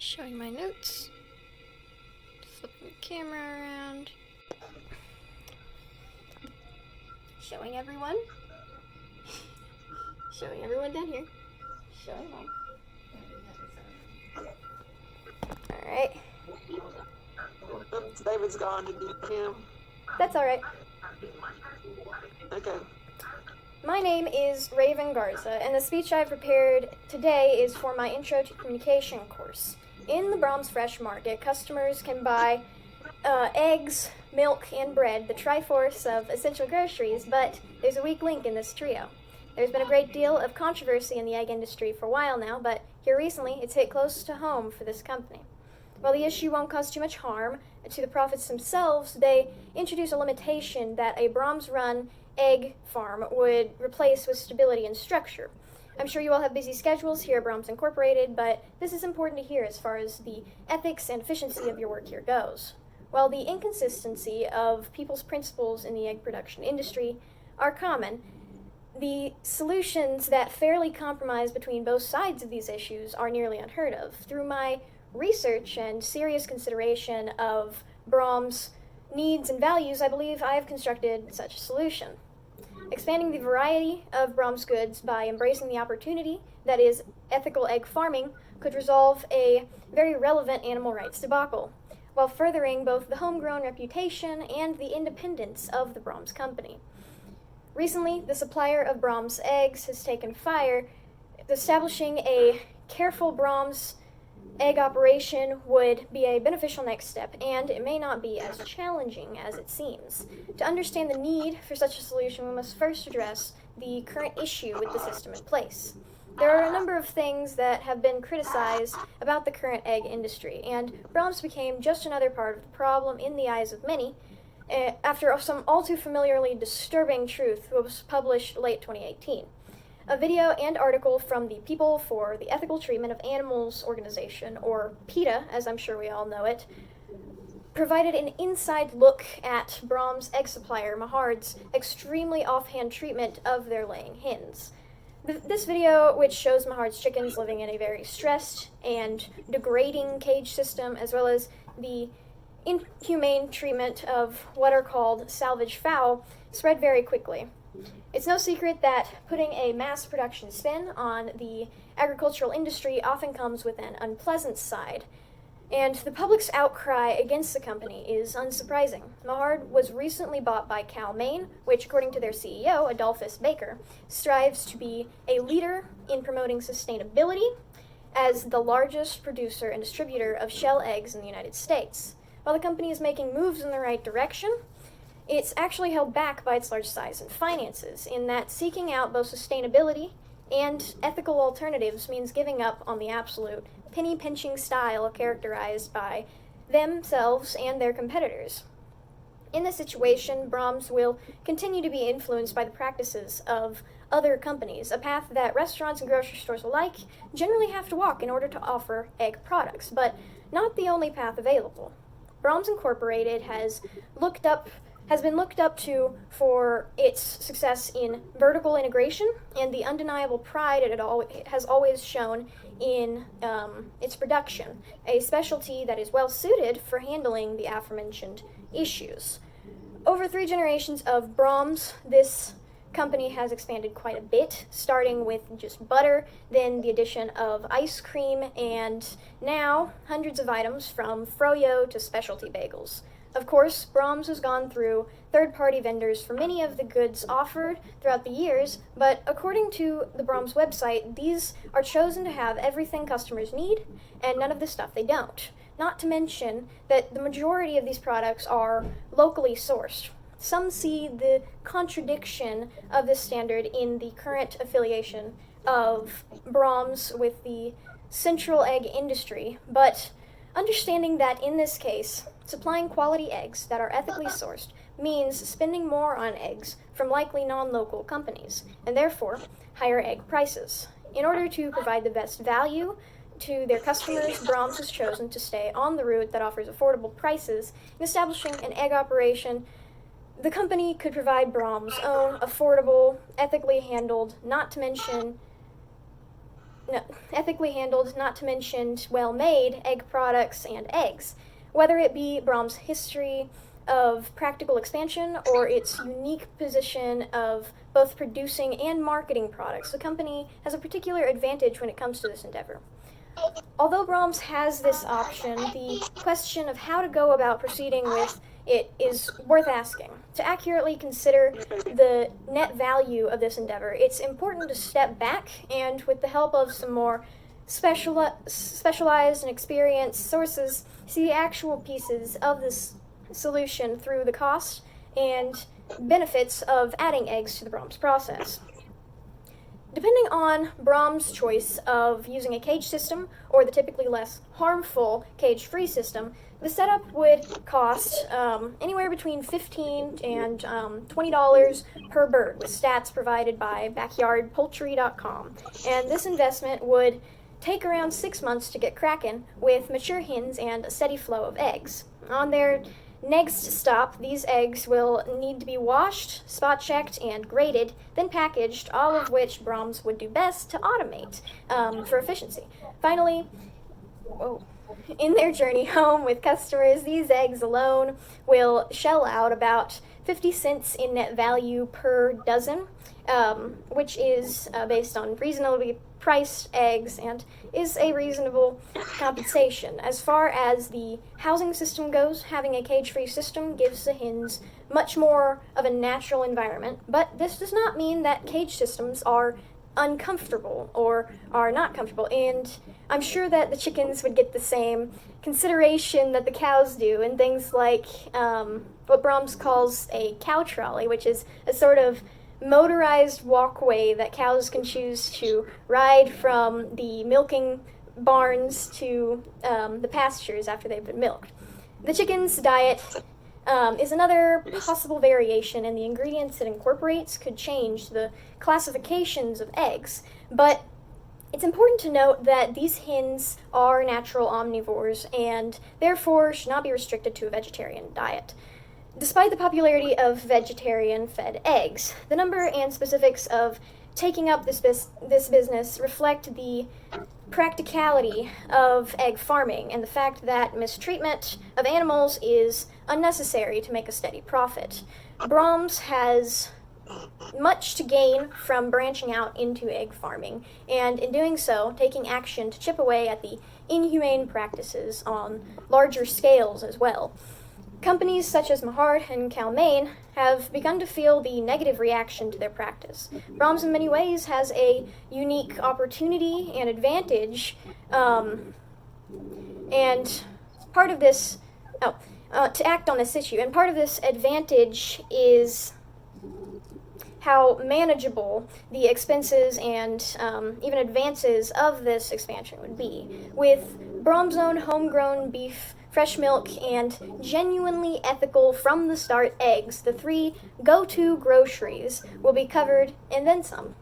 Showing my notes. Flipping the camera around. Showing everyone. Showing everyone down here. Showing mom. Alright. David's gone to meet him. That's alright. Okay. My name is Raven Garza, and the speech I've prepared today is for my Intro to Communication course. In the Brahms Fresh Market, customers can buy eggs, milk, and bread, the triforce of essential groceries, but there's a weak link in this trio. There's been a great deal of controversy in the egg industry for a while now, but here recently it's hit close to home for this company. While the issue won't cause too much harm to the profits themselves, they introduce a limitation that a Brahms-run egg farm would replace with stability and structure. I'm sure you all have busy schedules here at Brahms Incorporated, but this is important to hear as far as the ethics and efficiency of your work here goes. While the inconsistency of people's principles in the egg production industry are common, the solutions that fairly compromise between both sides of these issues are nearly unheard of. Through my research and serious consideration of Brahms' needs and values, I believe I have constructed such a solution. Expanding the variety of Brahms goods by embracing the opportunity that is ethical egg farming could resolve a very relevant animal rights debacle, while furthering both the homegrown reputation and the independence of the Brahms company. Recently, the supplier of Brahms eggs has taken fire. Establishing a careful Brahms egg operation would be a beneficial next step, and it may not be as challenging as it seems. To understand the need for such a solution, we must first address the current issue with the system in place. There are a number of things that have been criticized about the current egg industry, and Brahms became just another part of the problem in the eyes of many after some all too familiarly disturbing truth was published late 2018. A video and article from the People for the Ethical Treatment of Animals organization, or PETA, as I'm sure we all know it, provided an inside look at Brahms' egg supplier Mahard's extremely offhand treatment of their laying hens. This video, which shows Mahard's chickens living in a very stressed and degrading cage system, as well as the inhumane treatment of what are called salvage fowl, spread very quickly. It's no secret that putting a mass production spin on the agricultural industry often comes with an unpleasant side, and the public's outcry against the company is unsurprising. Mahard was recently bought by Cal-Maine, which, according to their CEO, Adolphus Baker, strives to be a leader in promoting sustainability as the largest producer and distributor of shell eggs in the United States. While the company is making moves in the right direction, it's actually held back by its large size and finances, in that seeking out both sustainability and ethical alternatives means giving up on the absolute penny-pinching style characterized by themselves and their competitors. In this situation, Brahms will continue to be influenced by the practices of other companies, a path that restaurants and grocery stores alike generally have to walk in order to offer egg products, but not the only path available. Brahms Incorporated has been looked up to for its success in vertical integration and the undeniable pride it has always shown in its production, a specialty that is well suited for handling the aforementioned issues. Over 3 generations of Brahms, this company has expanded quite a bit, starting with just butter, then the addition of ice cream, and now hundreds of items from froyo to specialty bagels. Of course, Brahms has gone through third-party vendors for many of the goods offered throughout the years, but according to the Brahms website, these are chosen to have everything customers need and none of the stuff they don't. Not to mention that the majority of these products are locally sourced. Some see the contradiction of this standard in the current affiliation of Brahms with the central egg industry, but understanding that in this case, supplying quality eggs that are ethically sourced means spending more on eggs from likely non-local companies, and therefore higher egg prices. In order to provide the best value to their customers, Brahms has chosen to stay on the route that offers affordable prices. In establishing an egg operation, the company could provide Brahms' own affordable, ethically handled, not to mention ethically handled, not to mention well-made egg products and eggs. Whether it be Brahms' history of practical expansion or its unique position of both producing and marketing products, the company has a particular advantage when it comes to this endeavor. Although Brahms has this option, the question of how to go about proceeding with it is worth asking. To accurately consider the net value of this endeavor, it's important to step back and, with the help of some more specialized and experienced sources, see the actual pieces of this solution through the cost and benefits of adding eggs to the Brahms process. Depending on Brahms' choice of using a cage system or the typically less harmful cage-free system, the setup would cost anywhere between $15 and $20 per bird, with stats provided by backyardpoultry.com. And this investment would take around 6 months to get cracking with mature hens and a steady flow of eggs. On their next stop, these eggs will need to be washed, spot checked, and graded, then packaged, all of which Brahms would do best to automate for efficiency. Finally, in their journey home with customers, these eggs alone will shell out about 50 cents in net value per dozen, which is based on reasonably priced eggs and is a reasonable compensation. As far as the housing system goes, having a cage-free system gives the hens much more of a natural environment, but this does not mean that cage systems are uncomfortable or are not comfortable, and I'm sure that the chickens would get the same consideration that the cows do in things like what Brahms calls a cow trolley, which is a sort of motorized walkway that cows can choose to ride from the milking barns to the pastures after they've been milked. The chicken's diet is another possible variation, and the ingredients it incorporates could change the classifications of eggs, but it's important to note that these hens are natural omnivores and therefore should not be restricted to a vegetarian diet. Despite the popularity of vegetarian-fed eggs, the number and specifics of taking up this business reflect the practicality of egg farming and the fact that mistreatment of animals is unnecessary to make a steady profit. Brahms has much to gain from branching out into egg farming, and in doing so, taking action to chip away at the inhumane practices on larger scales as well. Companies such as Mahard and Cal-Maine have begun to feel the negative reaction to their practice. Brahms, in many ways, has a unique opportunity and advantage, and part of this, to act on this issue, and part of this advantage is how manageable the expenses and even advances of this expansion would be. With Brahms' own homegrown beef, fresh milk, and genuinely ethical from the start eggs, the three go-to groceries will be covered and then some.